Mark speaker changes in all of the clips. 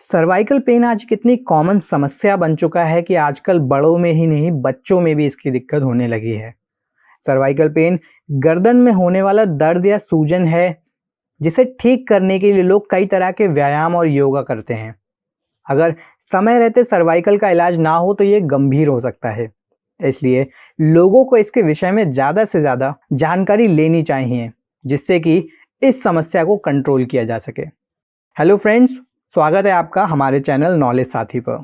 Speaker 1: Cervical pain आज कितनी common समस्या बन चुका है कि आजकल बड़ों में ही नहीं बच्चों में भी इसकी दिक्कत होने लगी है। सर्वाइकल पेन गर्दन में होने वाला दर्द या सूजन है जिसे ठीक करने के लिए लोग कई तरह के व्यायाम और योगा करते हैं। अगर समय रहते सर्वाइकल का इलाज ना हो तो ये गंभीर हो सकता है। इसलिए लोगों को इसके विषय में ज़्यादा से ज़्यादा जानकारी लेनी चाहिए जिससे कि इस समस्या को कंट्रोल किया जा सके। हेलो फ्रेंड्स, स्वागत है आपका हमारे चैनल नॉलेज साथी पर।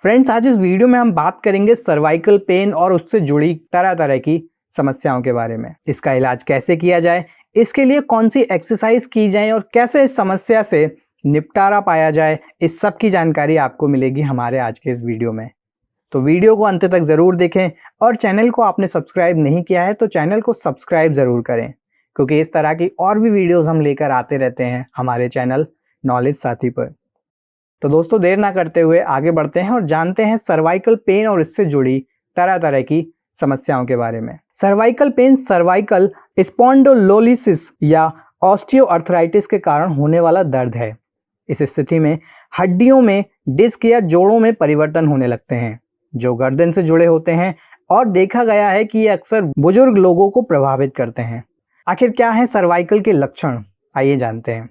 Speaker 1: फ्रेंड्स, आज इस वीडियो में हम बात करेंगे सर्वाइकल पेन और उससे जुड़ी तरह तरह की समस्याओं के बारे में। इसका इलाज कैसे किया जाए, इसके लिए कौन सी एक्सरसाइज की जाए और कैसे इस समस्या से निपटारा पाया जाए, इस सब की जानकारी आपको मिलेगी हमारे आज के इस वीडियो में। तो वीडियो को अंत तक ज़रूर देखें और चैनल को आपने सब्सक्राइब नहीं किया है तो चैनल को सब्सक्राइब ज़रूर करें, क्योंकि इस तरह की और भी वीडियोज़ हम लेकर आते रहते हैं हमारे चैनल नॉलेज साथी पर। तो दोस्तों, देर ना करते हुए आगे बढ़ते हैं और जानते हैं सर्वाइकल पेन और इससे जुड़ी तरह तरह की समस्याओं के बारे में। सर्वाइकल पेन सर्वाइकल स्पॉन्डिलोलिसिस या ऑस्टियोआर्थराइटिस के कारण होने वाला दर्द है। इस स्थिति में हड्डियों में डिस्क या जोड़ों में परिवर्तन होने लगते हैं जो गर्दन से जुड़े होते हैं और देखा गया है कि ये अक्सर बुजुर्ग लोगों को प्रभावित करते हैं। आखिर क्या है सर्वाइकल के लक्षण, आइए जानते हैं।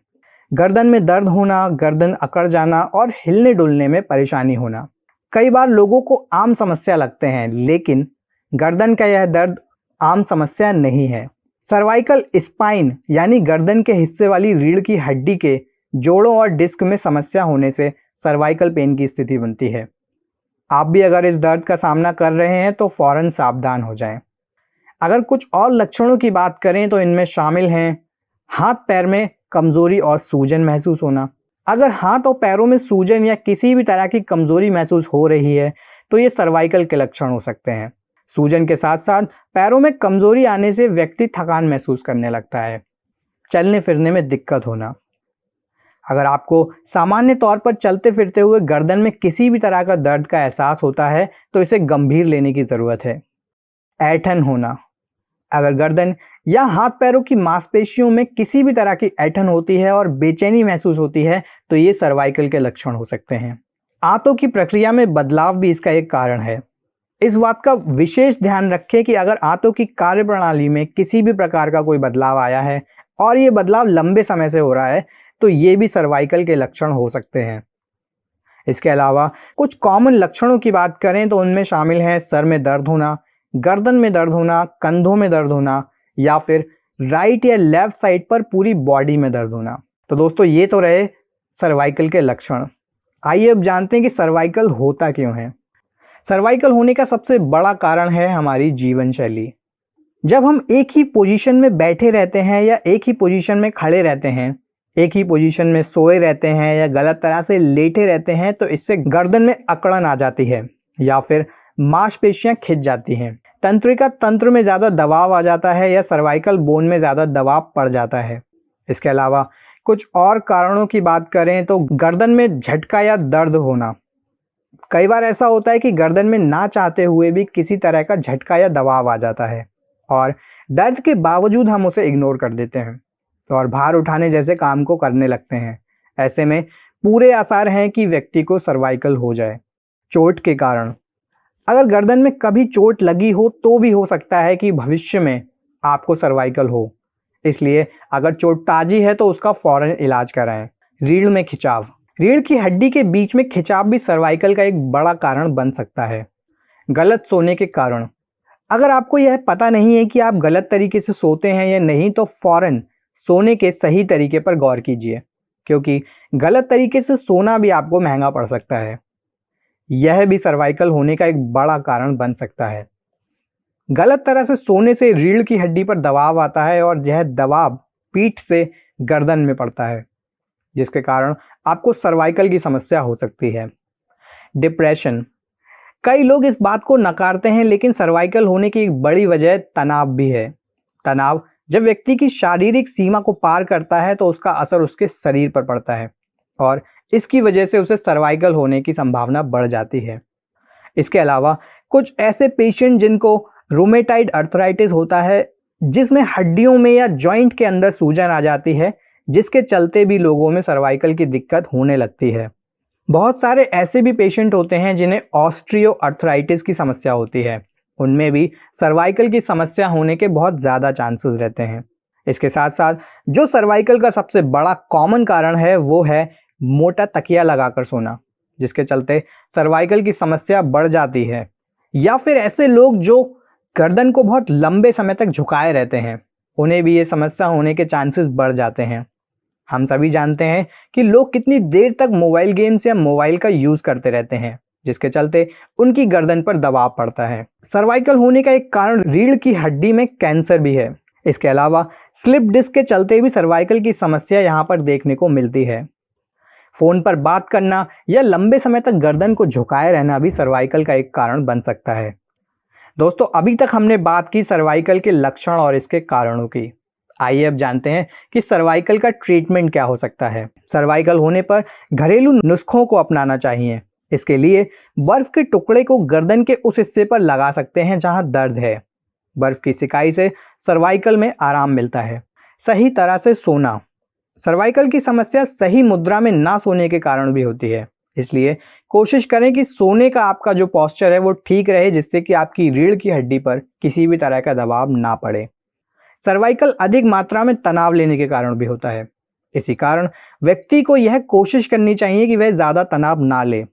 Speaker 1: गर्दन में दर्द होना, गर्दन अकड़ जाना और हिलने डुलने में परेशानी होना कई बार लोगों को आम समस्या लगते हैं, लेकिन गर्दन का यह दर्द आम समस्या नहीं है। सर्वाइकल स्पाइन यानी गर्दन के हिस्से वाली रीढ़ की हड्डी के जोड़ों और डिस्क में समस्या होने से सर्वाइकल पेन की स्थिति बनती है। आप भी अगर इस दर्द का सामना कर रहे हैं तो फौरन सावधान हो जाएं। अगर कुछ और लक्षणों की बात करें तो इनमें शामिल हैं हाथ पैर में कमजोरी और सूजन महसूस होना। अगर हाथ और पैरों में सूजन या किसी भी तरह की कमजोरी महसूस हो रही है तो ये सर्वाइकल के लक्षण हो सकते हैं। सूजन के साथ साथ पैरों में कमजोरी आने से व्यक्ति थकान महसूस करने लगता है। चलने फिरने में दिक्कत होना। अगर आपको सामान्य तौर पर चलते फिरते हुए गर्दन में किसी भी तरह का दर्द का एहसास होता है तो इसे गंभीर लेने की ज़रूरत है। ऐंठन होना। अगर गर्दन या हाथ पैरों की मांसपेशियों में किसी भी तरह की ऐंठन होती है और बेचैनी महसूस होती है तो ये सर्वाइकल के लक्षण हो सकते हैं। आंतों की प्रक्रिया में बदलाव भी इसका एक कारण है। इस बात का विशेष ध्यान रखें कि अगर आंतों की कार्यप्रणाली में किसी भी प्रकार का कोई बदलाव आया है और ये बदलाव लंबे समय से हो रहा है तो ये भी सर्वाइकल के लक्षण हो सकते हैं। इसके अलावा कुछ कॉमन लक्षणों की बात करें तो उनमें शामिल हैं सर में दर्द होना, गर्दन में दर्द होना, कंधों में दर्द होना या फिर राइट या लेफ्ट साइड पर पूरी बॉडी में दर्द होना। तो दोस्तों, ये तो रहे सर्वाइकल के लक्षण। आइए अब जानते हैं कि सर्वाइकल होता क्यों है। सर्वाइकल होने का सबसे बड़ा कारण है हमारी जीवन शैली। जब हम एक ही पोजीशन में बैठे रहते हैं या एक ही पोजीशन में खड़े रहते हैं, एक ही पोजीशन में सोए रहते हैं या गलत तरह से लेटे रहते हैं तो इससे गर्दन में अकड़न आ जाती है या फिर मांसपेशियां खिंच जाती हैं। तंत्रिका तंत्र में ज़्यादा दबाव आ जाता है या सर्वाइकल बोन में ज़्यादा दबाव पड़ जाता है। इसके अलावा कुछ और कारणों की बात करें तो गर्दन में झटका या दर्द होना। कई बार ऐसा होता है कि गर्दन में ना चाहते हुए भी किसी तरह का झटका या दबाव आ जाता है और दर्द के बावजूद हम उसे इग्नोर कर देते हैं और भार उठाने जैसे काम को करने लगते हैं। ऐसे में पूरे आसार हैं कि व्यक्ति को सर्वाइकल हो जाए। चोट के कारण। अगर गर्दन में कभी चोट लगी हो तो भी हो सकता है कि भविष्य में आपको सर्वाइकल हो। इसलिए अगर चोट ताजी है तो उसका फौरन इलाज कराएं। रीढ़ में खिंचाव। रीढ़ की हड्डी के बीच में खिंचाव भी सर्वाइकल का एक बड़ा कारण बन सकता है। गलत सोने के कारण। अगर आपको यह पता नहीं है कि आप गलत तरीके से सोते हैं या नहीं तो फौरन सोने के सही तरीके पर गौर कीजिए, क्योंकि गलत तरीके से सोना भी आपको महंगा पड़ सकता है। यह भी सर्वाइकल होने का एक बड़ा कारण बन सकता है। गलत तरह से सोने से रीढ़ की हड्डी पर दबाव आता है और यह दबाव पीठ से गर्दन में पड़ता है, जिसके कारण आपको सर्वाइकल की समस्या हो सकती है। डिप्रेशन। कई लोग इस बात को नकारते हैं, लेकिन सर्वाइकल होने की एक बड़ी वजह तनाव भी है। तनाव जब व्यक्ति की शारीरिक सीमा को पार करता है तो उसका असर उसके शरीर पर पड़ता है और इसकी वजह से उसे सर्वाइकल होने की संभावना बढ़ जाती है। इसके अलावा कुछ ऐसे पेशेंट जिनको रूमेटाइड अर्थराइटिस होता है, जिसमें हड्डियों में या जॉइंट के अंदर सूजन आ जाती है, जिसके चलते भी लोगों में सर्वाइकल की दिक्कत होने लगती है। बहुत सारे ऐसे भी पेशेंट होते हैं जिन्हें ऑस्ट्रियो अर्थराइटिस की समस्या होती है, उनमें भी सर्वाइकल की समस्या होने के बहुत ज़्यादा चांसेस रहते हैं। इसके साथ साथ जो सर्वाइकल का सबसे बड़ा कॉमन कारण है वो है मोटा तकिया लगाकर सोना, जिसके चलते सर्वाइकल की समस्या बढ़ जाती है। या फिर ऐसे लोग जो गर्दन को बहुत लंबे समय तक झुकाए रहते हैं, उन्हें भी ये समस्या होने के चांसेस बढ़ जाते हैं। हम सभी जानते हैं कि लोग कितनी देर तक मोबाइल गेम्स या मोबाइल का यूज करते रहते हैं, जिसके चलते उनकी गर्दन पर दबाव पड़ता है। सर्वाइकल होने का एक कारण रीढ़ की हड्डी में कैंसर भी है। इसके अलावा स्लिप डिस्क के चलते भी सर्वाइकल की समस्या यहाँ पर देखने को मिलती है। फोन पर बात करना या लंबे समय तक गर्दन को झुकाए रहना भी सर्वाइकल का एक कारण बन सकता है। दोस्तों, अभी तक हमने बात की सर्वाइकल के लक्षण और इसके कारणों की। आइए अब जानते हैं कि सर्वाइकल का ट्रीटमेंट क्या हो सकता है। सर्वाइकल होने पर घरेलू नुस्खों को अपनाना चाहिए। इसके लिए बर्फ के टुकड़े को गर्दन के उस हिस्से पर लगा सकते हैं जहां दर्द है। बर्फ की सिकाई से सर्वाइकल में आराम मिलता है। सही तरह से सोना। सर्वाइकल की समस्या सही मुद्रा में ना सोने के कारण भी होती है, इसलिए कोशिश करें कि सोने का आपका जो पोस्चर है वो ठीक रहे, जिससे कि आपकी रीढ़ की हड्डी पर किसी भी तरह का दबाव ना पड़े। सर्वाइकल अधिक मात्रा में तनाव लेने के कारण भी होता है। इसी कारण व्यक्ति को यह कोशिश करनी चाहिए कि वह ज़्यादा तनाव ना ले।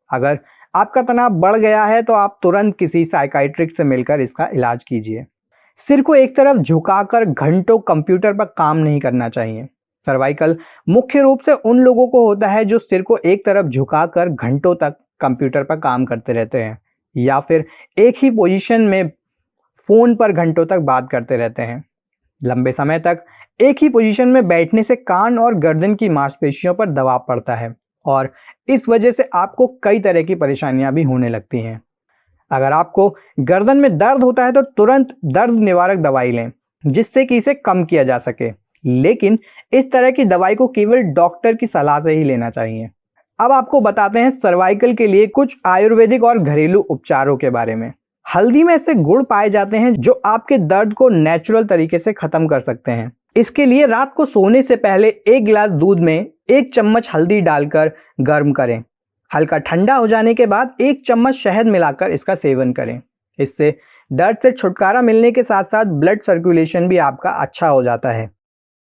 Speaker 1: अगर आपका तनाव बढ़ गया है तो आप तुरंत किसी साइकाइट्रिस्ट से मिलकर इसका इलाज कीजिए। सिर को एक तरफ झुकाकर घंटों कंप्यूटर पर काम नहीं करना चाहिए। सर्वाइकल मुख्य रूप से उन लोगों को होता है जो सिर को एक तरफ झुकाकर घंटों तक कंप्यूटर पर काम करते रहते हैं या फिर एक ही पोजीशन में फोन पर घंटों तक बात करते रहते हैं। लंबे समय तक एक ही पोजीशन में बैठने से कान और गर्दन की मांसपेशियों पर दबाव पड़ता है और इस वजह से आपको कई तरह की परेशानियां भी होने लगती हैं। अगर आपको गर्दन में दर्द होता है तो तुरंत दर्द निवारक दवाई लें, जिससे कि इसे कम किया जा सके, लेकिन इस तरह की दवाई को केवल डॉक्टर की सलाह से ही लेना चाहिए। अब आपको बताते हैं सर्वाइकल के लिए कुछ आयुर्वेदिक और घरेलू उपचारों के बारे में। हल्दी में ऐसे गुण पाए जाते हैं जो आपके दर्द को नेचुरल तरीके से खत्म कर सकते हैं। इसके लिए रात को सोने से पहले एक गिलास दूध में 1 चम्मच हल्दी डालकर गर्म करें। हल्का ठंडा हो जाने के बाद 1 चम्मच शहद मिलाकर इसका सेवन करें। इससे दर्द से छुटकारा मिलने के साथ साथ ब्लड सर्कुलेशन भी आपका अच्छा हो जाता है।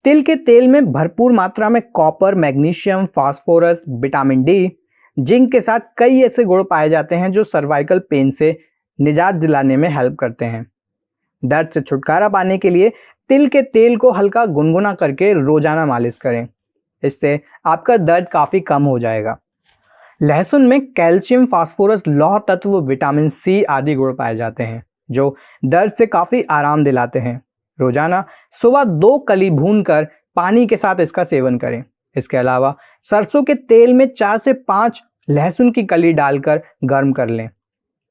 Speaker 1: तिल के तेल में भरपूर मात्रा में copper, magnesium, phosphorus, vitamin D, zinc के साथ कई ऐसे गुण पाए जाते हैं जो सर्वाइकल पेन से निजात दिलाने में हेल्प करते हैं। दर्द से छुटकारा पाने के लिए तिल के तेल को हल्का गुनगुना करके रोजाना मालिश करें। इससे आपका दर्द काफ़ी कम हो जाएगा। लहसुन में कैल्शियम, फास्फोरस, लौह तत्व, विटामिन सी आदि गुण पाए जाते हैं जो दर्द से काफ़ी आराम दिलाते हैं। रोजाना सुबह 2 कली भूनकर पानी के साथ इसका सेवन करें। इसके अलावा सरसों के तेल में 4 से 5 लहसुन की कली डालकर गर्म कर लें।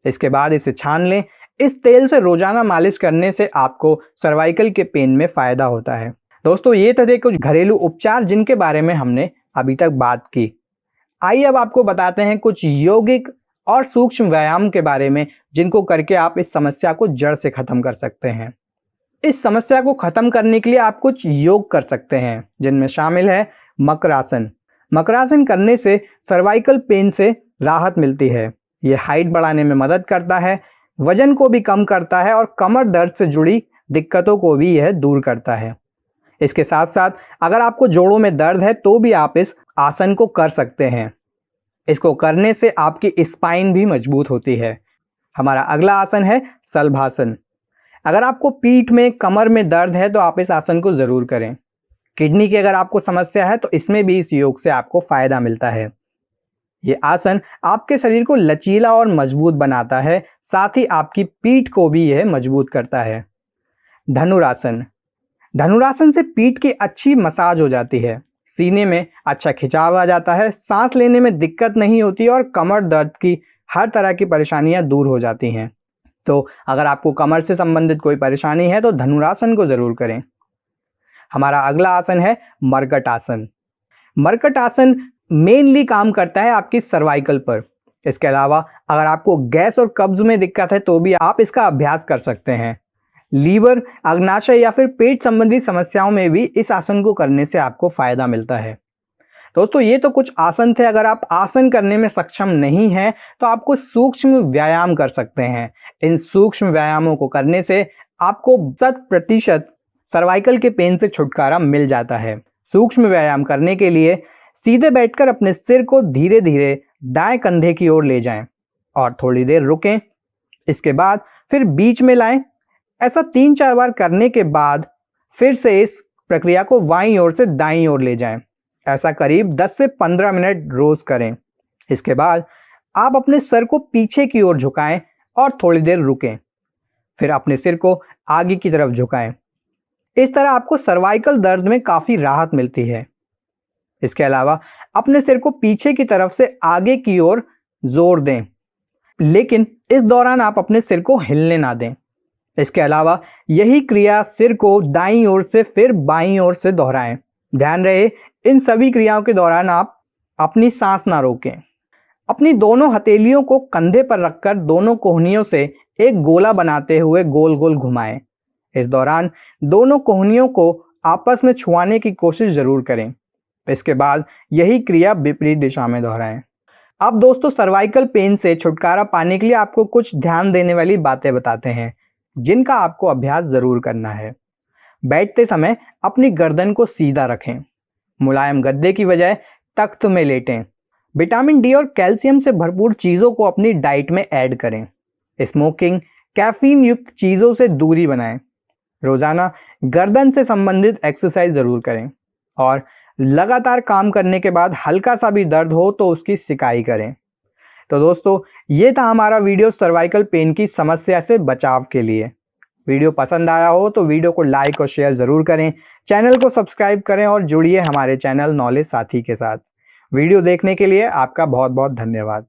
Speaker 1: इसके बाद इसे छान लें। इस तेल से रोजाना मालिश करने से आपको सर्वाइकल के पेन में फ़ायदा होता है। दोस्तों, ये थे कुछ घरेलू उपचार जिनके बारे में हमने अभी तक बात की। आइए अब आपको बताते हैं कुछ यौगिक और सूक्ष्म व्यायाम के बारे में जिनको करके आप इस समस्या को जड़ से खत्म कर सकते हैं। इस समस्या को खत्म करने के लिए आप कुछ योग कर सकते हैं, जिनमें शामिल है मकरासन। मकरासन करने से सर्वाइकल पेन से राहत मिलती है। ये हाइट बढ़ाने में मदद करता है, वजन को भी कम करता है और कमर दर्द से जुड़ी दिक्कतों को भी यह दूर करता है। इसके साथ साथ अगर आपको जोड़ों में दर्द है तो भी आप इस आसन को कर सकते हैं। इसको करने से आपकी स्पाइन भी मजबूत होती है। हमारा अगला आसन है शलभासन। अगर आपको पीठ में, कमर में दर्द है तो आप इस आसन को ज़रूर करें। किडनी की अगर आपको समस्या है तो इसमें भी इस योग से आपको फ़ायदा मिलता है। ये आसन आपके शरीर को लचीला और मजबूत बनाता है, साथ ही आपकी पीठ को भी यह मजबूत करता है। धनुरासन। धनुरासन से पीठ की अच्छी मसाज हो जाती है, सीने में अच्छा खिंचाव आ जाता है, सांस लेने में दिक्कत नहीं होती और कमर दर्द की हर तरह की परेशानियां दूर हो जाती हैं। तो अगर आपको कमर से संबंधित कोई परेशानी है तो धनुरासन को ज़रूर करें। हमारा अगला आसन है मर्कट आसन। मर्कट आसन मेनली काम करता है आपकी सर्वाइकल पर। इसके अलावा अगर आपको गैस और कब्ज में दिक्कत है तो भी आप इसका अभ्यास कर सकते हैं। लीवर, अग्नाशय या फिर पेट संबंधी समस्याओं में भी इस आसन को करने से आपको फायदा मिलता है। दोस्तों ये तो कुछ आसन थे। अगर आप आसन करने में सक्षम नहीं हैं तो आप कुछ सूक्ष्म व्यायाम कर सकते हैं। इन सूक्ष्म व्यायामों को करने से आपको 100% सर्वाइकल के पेन से छुटकारा मिल जाता है। सूक्ष्म व्यायाम करने के लिए सीधे बैठकर अपने सिर को धीरे धीरे दाएं कंधे की ओर ले जाएं और थोड़ी देर रुकें। इसके बाद फिर बीच में लाएं। ऐसा 3-4 बार करने के बाद फिर से इस प्रक्रिया को बाईं ओर से दाईं ओर ले जाएं। ऐसा करीब 10 से 15 मिनट रोज करें। इसके बाद आप अपने सर को पीछे की ओर झुकाएं और थोड़ी देर रुकें। फिर अपने सिर को आगे की तरफ झुकाएं। इस तरह आपको सर्वाइकल दर्द में काफी राहत मिलती है। इसके अलावा अपने सिर को पीछे की तरफ से आगे की ओर जोर दें, लेकिन इस दौरान आप अपने सिर को हिलने ना दें। इसके अलावा यही क्रिया सिर को दाईं ओर से फिर बाईं ओर से दोहराएं। ध्यान रहे इन सभी क्रियाओं के दौरान आप अपनी सांस ना रोकें। अपनी दोनों हथेलियों को कंधे पर रखकर दोनों कोहनियों से एक गोला बनाते हुए गोल गोल घुमाएं। इस दौरान दोनों कोहनियों को आपस में छुआने की कोशिश जरूर करें। इसके बाद यही क्रिया विपरीत दिशा में दोहराएं। अब दोस्तों सर्वाइकल पेन से छुटकारा पाने के लिए आपको कुछ ध्यान देने वाली बातें बताते हैं जिनका आपको अभ्यास जरूर करना है। बैठते समय अपनी गर्दन को सीधा रखें। मुलायम गद्दे की बजाय तख्त में लेटें। विटामिन डी और कैल्शियम से भरपूर चीज़ों को अपनी डाइट में ऐड करें। स्मोकिंग, कैफीन युक्त चीज़ों से दूरी बनाएं। रोजाना गर्दन से संबंधित एक्सरसाइज जरूर करें और लगातार काम करने के बाद हल्का सा भी दर्द हो तो उसकी सिकाई करें। तो दोस्तों ये था हमारा वीडियो सर्वाइकल पेन की समस्या से बचाव के लिए। वीडियो पसंद आया हो तो वीडियो को लाइक और शेयर ज़रूर करें। चैनल को सब्सक्राइब करें और जुड़िए हमारे चैनल नॉलेज साथी के साथ। वीडियो देखने के लिए आपका बहुत बहुत धन्यवाद।